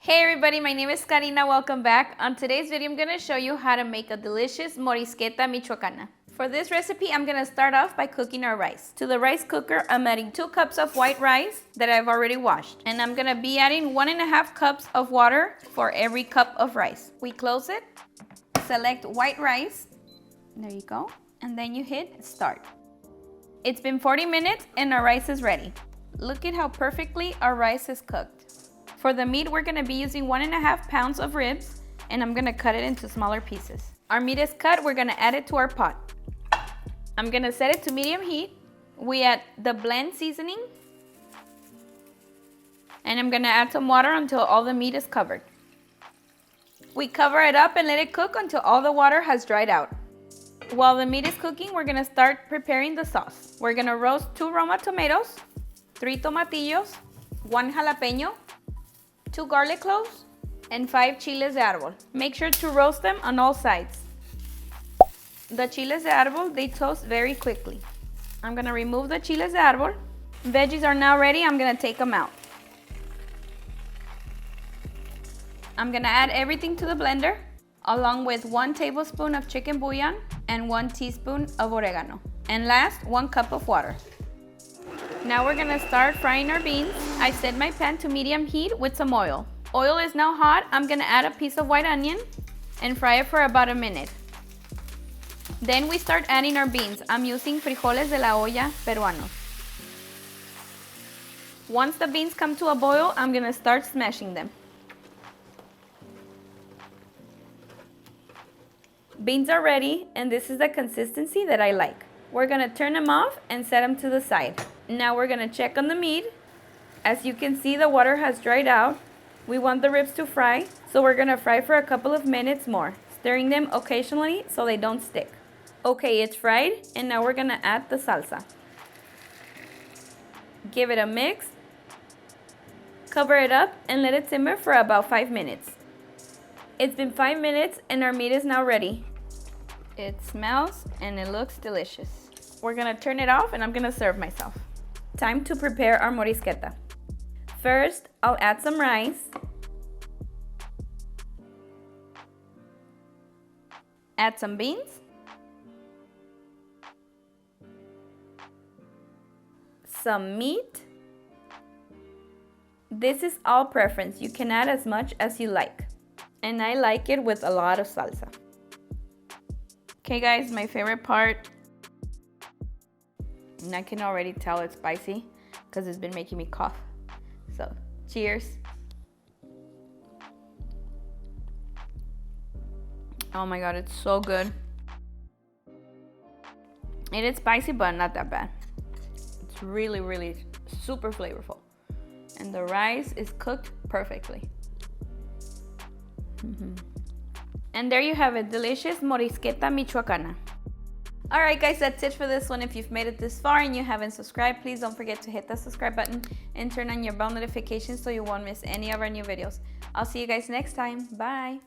Hey everybody, my name is Karina. Welcome back. On today's video, I'm going to show you how to make a delicious Morisqueta Michoacana. For this recipe, I'm going to start off by cooking our rice. To the rice cooker, I'm adding 2 cups of white rice that I've already washed. And I'm going to be adding 1.5 cups of water for every cup of rice. We close it, select white rice. There you go. And then you hit start. It's been 40 minutes and our rice is ready. Look at how perfectly our rice is cooked. For the meat, we're gonna be using 1.5 pounds of ribs, and I'm gonna cut it into smaller pieces. Our meat is cut, we're gonna add it to our pot. I'm gonna set it to medium heat. We add the blend seasoning, and I'm gonna add some water until all the meat is covered. We cover it up and let it cook until all the water has dried out. While the meat is cooking, we're gonna start preparing the sauce. We're gonna roast 2 roma tomatoes, 3 tomatillos, 1 jalapeño, 2 garlic cloves, and 5 chiles de arbol. Make sure to roast them on all sides. The chiles de arbol, they toast very quickly. I'm gonna remove the chiles de arbol. Veggies are now ready, I'm gonna take them out. I'm gonna add everything to the blender, along with 1 tablespoon of chicken bouillon and 1 teaspoon of oregano. And last, 1 cup of water. Now we're gonna start frying our beans. I set my pan to medium heat with some oil. Oil is now hot. I'm gonna add a piece of white onion and fry it for about a minute. Then we start adding our beans. I'm using Frijoles de la Olla Peruano. Once the beans come to a boil, I'm gonna start smashing them. Beans are ready, and this is the consistency that I like. We're gonna turn them off and set them to the side. Now we're gonna check on the meat. As you can see, the water has dried out. We want the ribs to fry, so we're gonna fry for a couple of minutes more, stirring them occasionally so they don't stick. Okay, it's fried, and now we're gonna add the salsa. Give it a mix, cover it up, and let it simmer for about 5 minutes. It's been 5 minutes, and our meat is now ready. It smells and it looks delicious. We're gonna turn it off and I'm gonna serve myself. Time to prepare our morisqueta. First, I'll add some rice. Add some beans. Some meat. This is all preference. You can add as much as you like. And I like it with a lot of salsa. Okay guys, my favorite part, and I can already tell it's spicy because it's been making me cough. So, cheers. Oh my god, it's so good. It is spicy, but not that bad. It's really, really super flavorful. And the rice is cooked perfectly. And there you have it, delicious Morisqueta Michoacana. Alright guys, that's it for this one. If you've made it this far and you haven't subscribed, please don't forget to hit that subscribe button and turn on your bell notifications so you won't miss any of our new videos. I'll see you guys next time. Bye!